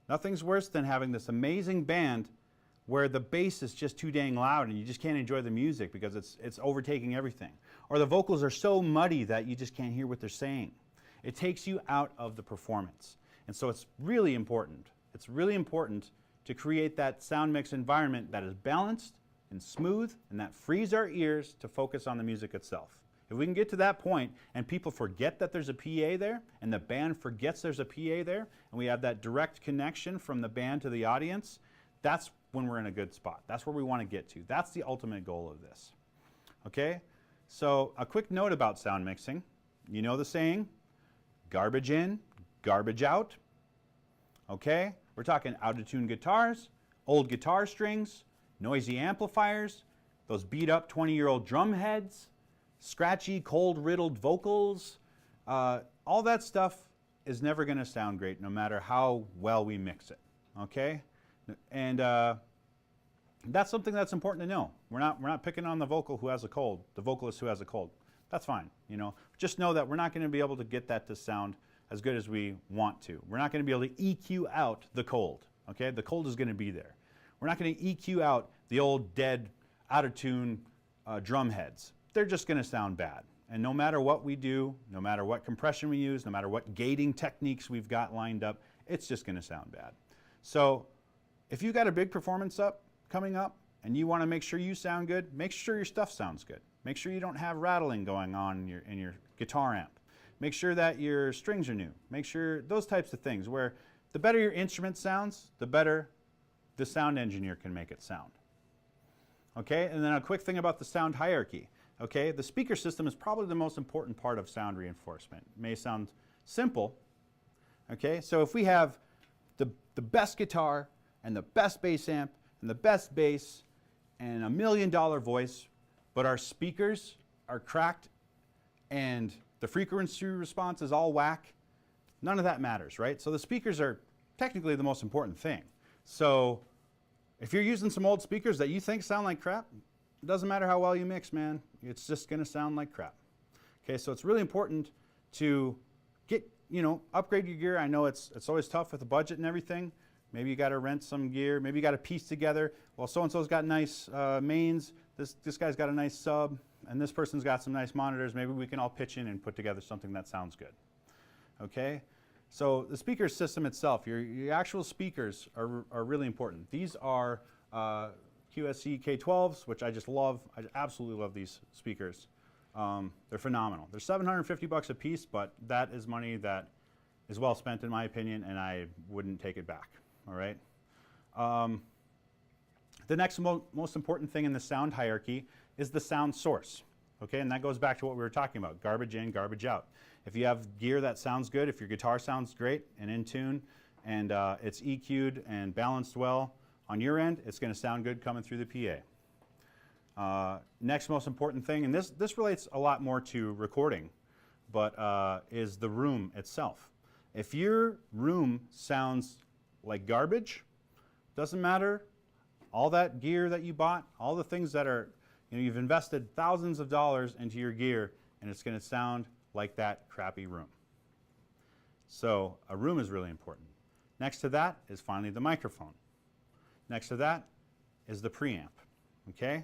Nothing's worse than having this amazing band where the bass is just too dang loud and you just can't enjoy the music because it's overtaking everything. Or the vocals are so muddy that you just can't hear what they're saying. It takes you out of the performance. And so it's really important. It's really important to create that sound mix environment that is balanced and smooth and that frees our ears to focus on the music itself. If we can get to that point and people forget that there's a PA there and the band forgets there's a PA there and we have that direct connection from the band to the audience, that's when we're in a good spot. That's where we want to get to. That's the ultimate goal of this. Okay? So a quick note about sound mixing. You know the saying, garbage in, garbage out. Okay? We're talking out-of-tune guitars, old guitar strings, noisy amplifiers, those beat-up 20-year-old drum heads, scratchy, cold-riddled vocals. All that stuff is never going to sound great no matter how well we mix it. Okay? And that's something that's important to know. We're not picking on the vocal who has a cold, the vocalist who has a cold. That's fine, you know. Just know that we're not going to be able to get that to sound as good as we want to. We're not going to be able to EQ out the cold, okay? The cold is going to be there. We're not going to EQ out the old dead, out-of-tune drum heads. They're just going to sound bad. And no matter what we do, no matter what compression we use, no matter what gating techniques we've got lined up, it's just going to sound bad. So if you've got a big performance coming up and you want to make sure you sound good, make sure your stuff sounds good. Make sure you don't have rattling going on in your guitar amp. Make sure that your strings are new. Make sure those types of things where the better your instrument sounds, the better the sound engineer can make it sound. Okay, and then a quick thing about the sound hierarchy. Okay, the speaker system is probably the most important part of sound reinforcement. It may sound simple. Okay, so if we have the best guitar and the best bass amp and the best bass and $1 million voice, but our speakers are cracked and the frequency response is all whack, none of that matters, right? So the speakers are technically the most important thing. So if you're using some old speakers that you think sound like crap, it doesn't matter how well you mix, man. It's just going to sound like crap. Okay, so it's really important to get, upgrade your gear. I know it's always tough with the budget and everything. Maybe you got to rent some gear. Maybe you got to piece together. Well, so-and-so's got nice mains. This guy's got a nice sub. And this person's got some nice monitors. Maybe we can all pitch in and put together something that sounds good. Okay? So the speaker system itself, your actual speakers are really important. These are QSC K12s, which I just love. I absolutely love these speakers. They're phenomenal. They're $750 a piece, but that is money that is well spent in my opinion, and I wouldn't take it back. All right? The next most important thing in the sound hierarchy is the sound source. Okay, and that goes back to what we were talking about, garbage in, garbage out. If you have gear that sounds good, if your guitar sounds great and in tune, and it's EQ'd and balanced well on your end, it's going to sound good coming through the PA. Next most important thing, and this relates a lot more to recording, but is the room itself. If your room sounds like garbage, doesn't matter, all that gear that you bought, all the things that are, you've invested thousands of dollars into your gear, and it's going to sound like that crappy room. So a room is really important. Next to that is finally the microphone. Next to that is the preamp. Okay?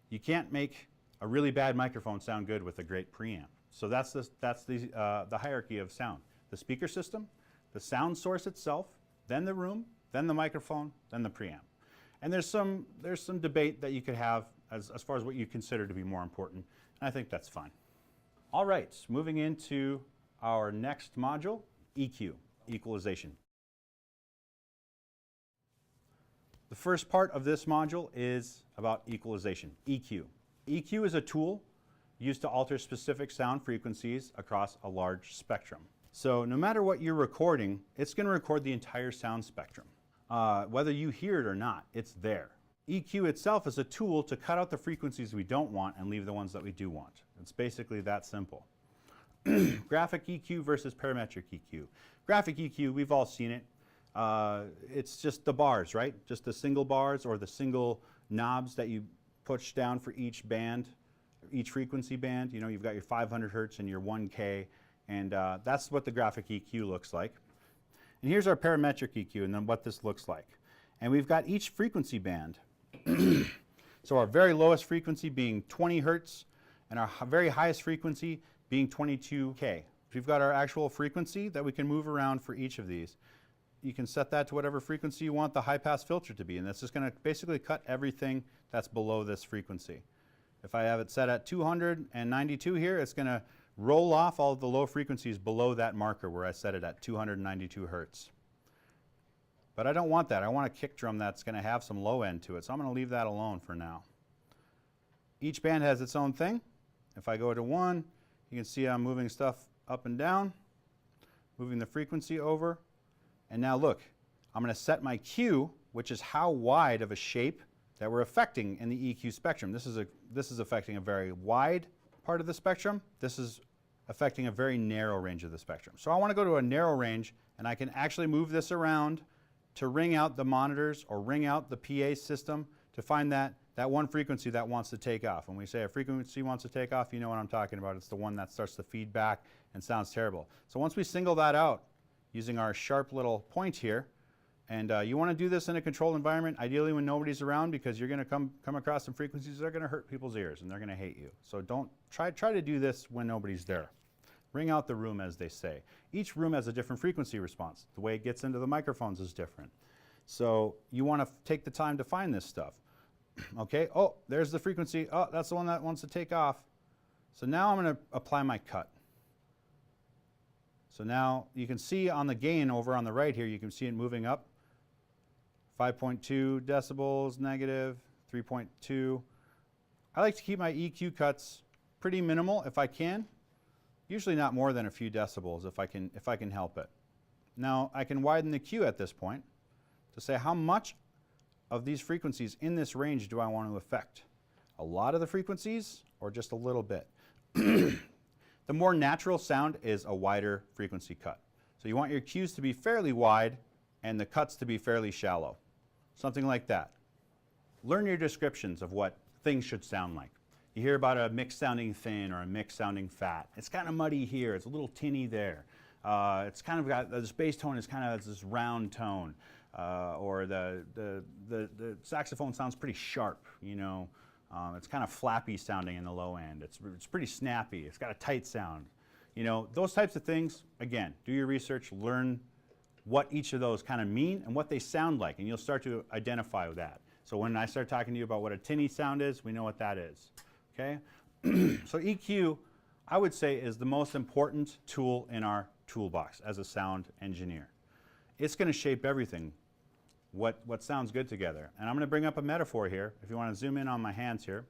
You can't make a really bad microphone sound good with a great preamp. So that's the hierarchy of sound. The speaker system, the sound source itself, then the room, then the microphone, then the preamp. And there's some debate that you could have as far as what you consider to be more important, and I think that's fine. All right, moving into our next module, EQ, equalization. The first part of this module is about equalization, EQ. EQ is a tool used to alter specific sound frequencies across a large spectrum. So no matter what you're recording, it's going to record the entire sound spectrum. Whether you hear it or not, it's there. EQ itself is a tool to cut out the frequencies we don't want and leave the ones that we do want. It's basically that simple. Graphic EQ versus parametric EQ. Graphic EQ, we've all seen it. It's just the bars, right? Just the single bars or the single knobs that you push down for each band, each frequency band. You've got your 500 hertz and your 1K, and that's what the graphic EQ looks like. And here's our parametric EQ and then what this looks like. And we've got each frequency band. So our very lowest frequency being 20 hertz and our very highest frequency being 22K. We've got our actual frequency that we can move around for each of these. You can set that to whatever frequency you want the high pass filter to be, and that's just going to basically cut everything that's below this frequency. If I have it set at 292 here, it's going to roll off all of the low frequencies below that marker where I set it at 292 hertz. But I don't want that. I want a kick drum that's going to have some low end to it, so I'm going to leave that alone for now. Each band has its own thing. If I go to 1, you can see I'm moving stuff up and down, moving the frequency over. And now look, I'm going to set my Q, which is how wide of a shape that we're affecting in the EQ spectrum. This is affecting a very wide part of the spectrum. This is affecting a very narrow range of the spectrum. So I want to go to a narrow range, and I can actually move this around to ring out the monitors or ring out the PA system to find that one frequency that wants to take off. When we say a frequency wants to take off, you know what I'm talking about. It's the one that starts to feed back and sounds terrible. So once we single that out using our sharp little point here, and you want to do this in a controlled environment, ideally when nobody's around, because you're going to come across some frequencies that are going to hurt people's ears and they're going to hate you. So don't try to do this when nobody's there. Ring out the room, as they say. Each room has a different frequency response. The way it gets into the microphones is different. So you want to take the time to find this stuff. Okay, oh, there's the frequency. Oh, that's the one that wants to take off. So now I'm going to apply my cut. So now you can see on the gain over on the right here, you can see it moving up. 5.2 decibels, negative, 3.2. I like to keep my EQ cuts pretty minimal if I can. Usually not more than a few decibels if I can help it. Now I can widen the Q at this point to say how much of these frequencies in this range do I want to affect? A lot of the frequencies or just a little bit? The more natural sound is a wider frequency cut. So you want your Qs to be fairly wide and the cuts to be fairly shallow. Something like that. Learn your descriptions of what things should sound like. You hear about a mix sounding thin or a mix sounding fat. It's kind of muddy here, it's a little tinny there. It's kind of got, this bass tone is kind of this round tone. Or the saxophone sounds pretty sharp, you know. It's kind of flappy sounding in the low end. It's pretty snappy. It's got a tight sound. You know, those types of things, again, do your research, learn what each of those kind of mean and what they sound like, and you'll start to identify with that. So when I start talking to you about what a tinny sound is, we know what that is. Okay? So EQ, I would say, is the most important tool in our toolbox as a sound engineer. It's going to shape everything, what sounds good together. And I'm going to bring up a metaphor here, if you want to zoom in on my hands here.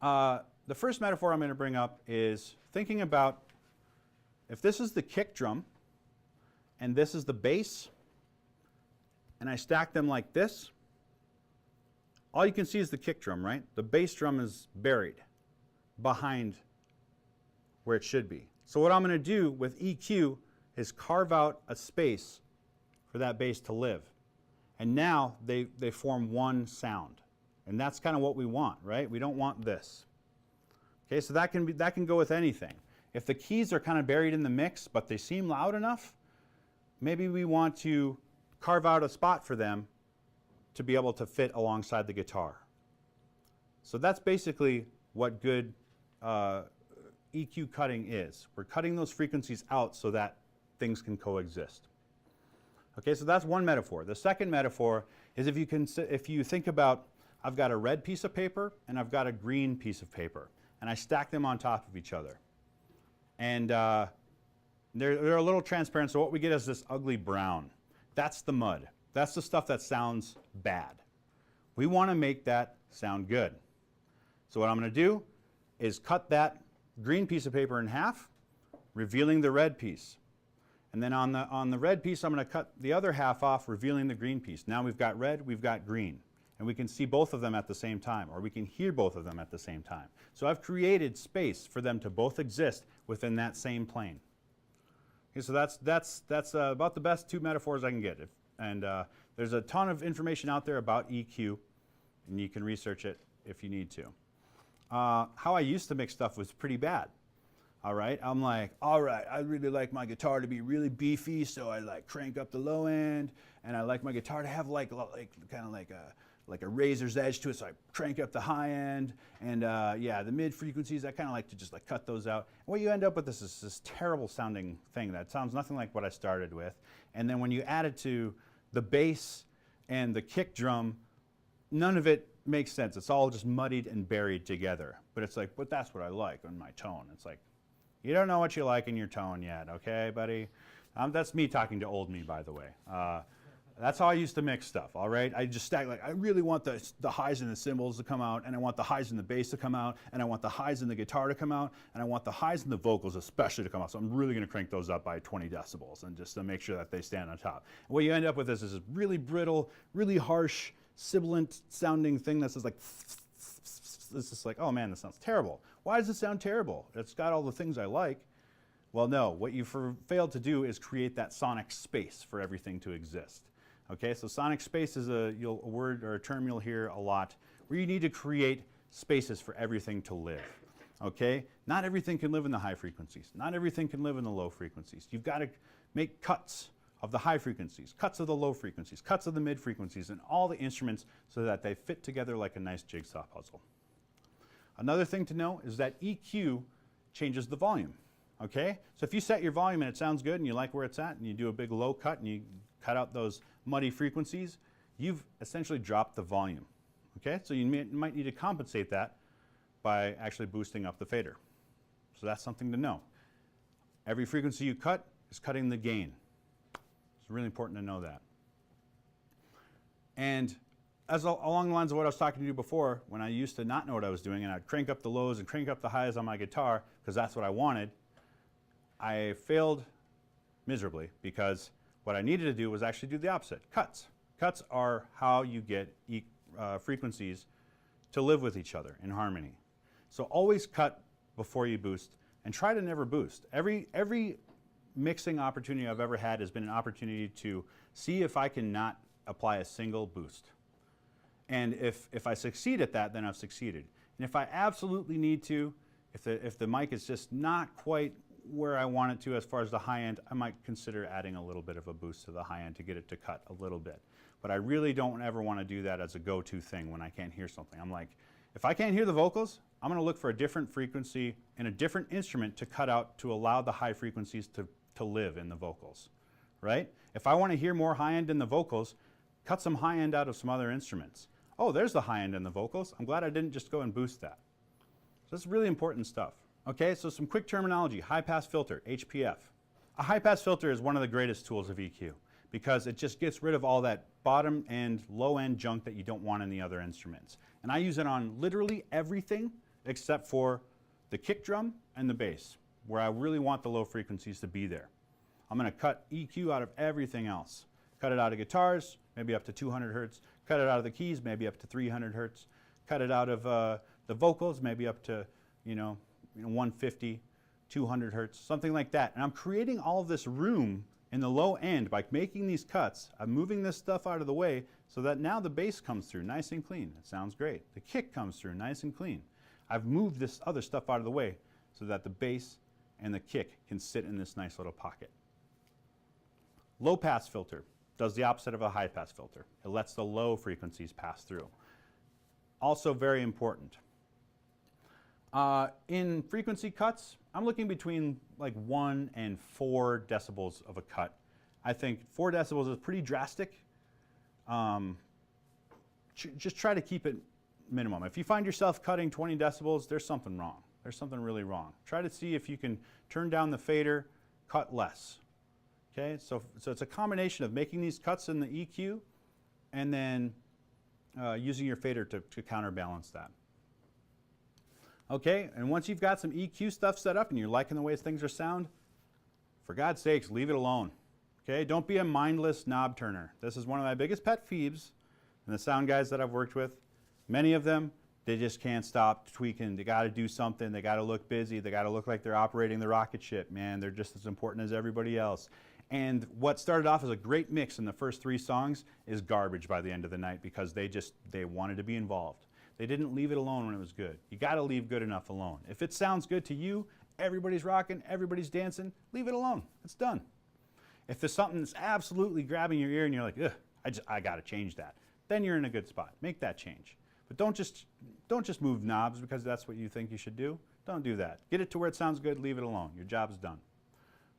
The first metaphor I'm going to bring up is thinking about if this is the kick drum and this is the bass, and I stack them like this, all you can see is the kick drum, right? The bass drum is buried behind where it should be. So what I'm going to do with EQ is carve out a space for that bass to live. And now they form one sound. And that's kind of what we want, right? We don't want this. Okay, so that can go with anything. If the keys are kind of buried in the mix, but they seem loud enough, maybe we want to carve out a spot for them to be able to fit alongside the guitar. So that's basically what good EQ cutting is. We're cutting those frequencies out so that things can coexist. Okay, so that's one metaphor. The second metaphor is if you think about, I've got a red piece of paper and I've got a green piece of paper, and I stack them on top of each other. And they're a little transparent, so what we get is this ugly brown. That's the mud. That's the stuff that sounds bad. We want to make that sound good. So what I'm going to do is cut that green piece of paper in half, revealing the red piece. And then on the red piece, I'm going to cut the other half off, revealing the green piece. Now we've got red, we've got green. And we can see both of them at the same time, or we can hear both of them at the same time. So I've created space for them to both exist within that same plane. Okay, so that's about the best two metaphors I can get. And there's a ton of information out there about EQ, and you can research it if you need to. How I used to mix stuff was pretty bad. All right, I'm like, all right, I really like my guitar to be really beefy, so I like crank up the low end, and I like my guitar to have like kind of like a razor's edge to it, so I crank up the high end, and yeah, the mid frequencies, I kind of like to just like cut those out. And what you end up with is this terrible sounding thing that sounds nothing like what I started with, and then when you add it to the bass and the kick drum, none of it makes sense. It's all just muddied and buried together. But it's like, but that's what I like on my tone. It's like, you don't know what you like in your tone yet, okay, buddy? That's me talking to old me, by the way. That's how I used to mix stuff, all right? I just stack, like, I really want the highs in the cymbals to come out, and I want the highs in the bass to come out, and I want the highs in the guitar to come out, and I want the highs in the vocals especially to come out. So I'm really gonna crank those up by 20 decibels and just to make sure that they stand on top. And what you end up with is this really brittle, really harsh, sibilant sounding thing that's just like, it's just like, oh man, this sounds terrible. Why does it sound terrible? It's got all the things I like. Well, no, what you failed to do is create that sonic space for everything to exist. Okay, so sonic space is a word or a term you'll hear a lot, where you need to create spaces for everything to live. Okay, not everything can live in the high frequencies. Not everything can live in the low frequencies. You've got to make cuts of the high frequencies, cuts of the low frequencies, cuts of the mid frequencies, and all the instruments so that they fit together like a nice jigsaw puzzle. Another thing to know is that EQ changes the volume. Okay, so if you set your volume and it sounds good and you like where it's at and you do a big low cut and you cut out those muddy frequencies, you've essentially dropped the volume. Okay, so you might need to compensate that by actually boosting up the fader. So that's something to know. Every frequency you cut is cutting the gain. It's really important to know that. And as along the lines of what I was talking to you before, when I used to not know what I was doing and I'd crank up the lows and crank up the highs on my guitar because that's what I wanted, I failed miserably because what I needed to do was actually do the opposite, cuts. Cuts are how you get frequencies to live with each other in harmony. So always cut before you boost and try to never boost. Every mixing opportunity I've ever had has been an opportunity to see if I can not apply a single boost. And if I succeed at that, then I've succeeded. And if I absolutely need to, if the mic is just not quite where I want it to as far as the high end, I might consider adding a little bit of a boost to the high end to get it to cut a little bit. But I really don't ever want to do that as a go-to thing when I can't hear something. I'm like, if I can't hear the vocals, I'm going to look for a different frequency and a different instrument to cut out to allow the high frequencies to live in the vocals, right? If I want to hear more high end in the vocals, cut some high end out of some other instruments. Oh, there's the high end in the vocals. I'm glad I didn't just go and boost that. So that's really important stuff. Okay, so some quick terminology. High pass filter, HPF. A high pass filter is one of the greatest tools of EQ because it just gets rid of all that bottom end, low end junk that you don't want in the other instruments. And I use it on literally everything except for the kick drum and the bass, where I really want the low frequencies to be there. I'm going to cut EQ out of everything else. Cut it out of guitars, maybe up to 200 hertz. Cut it out of the keys, maybe up to 300 hertz. Cut it out of the vocals, maybe up to 150, 200 hertz, something like that. And I'm creating all of this room in the low end by making these cuts. I'm moving this stuff out of the way so that now the bass comes through nice and clean. It sounds great. The kick comes through nice and clean. I've moved this other stuff out of the way so that the bass and the kick can sit in this nice little pocket. Low pass filter does the opposite of a high pass filter. It lets the low frequencies pass through. Also very important. In frequency cuts, I'm looking between like 1 and 4 decibels of a cut. I think 4 decibels is pretty drastic. Just try to keep it minimum. If you find yourself cutting 20 decibels, there's something wrong. There's something really wrong. Try to see if you can turn down the fader, cut less. Okay, so it's a combination of making these cuts in the EQ and then using your fader to counterbalance that. Okay, and once you've got some EQ stuff set up and you're liking the way things are sound, for God's sakes, leave it alone. Okay, don't be a mindless knob turner. This is one of my biggest pet peeves, and the sound guys that I've worked with, many of them, they just can't stop tweaking. They got to do something. They got to look busy. They got to look like they're operating the rocket ship. Man, they're just as important as everybody else. And what started off as a great mix in the first 3 songs is garbage by the end of the night because they wanted to be involved. They didn't leave it alone when it was good. You got to leave good enough alone. If it sounds good to you everybody's rocking, everybody's dancing, leave it alone. It's done. If there's something that's absolutely grabbing your ear and you're like, ugh, I got to change that, then you're in a good spot. Make that change. But don't just move knobs because that's what you think you should do. Don't do that. Get it to where it sounds good, leave it alone. Your job's done.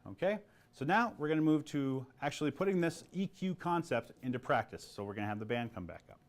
Okay? So now we're going to move to actually putting this EQ concept into practice. So we're going to have the band come back up.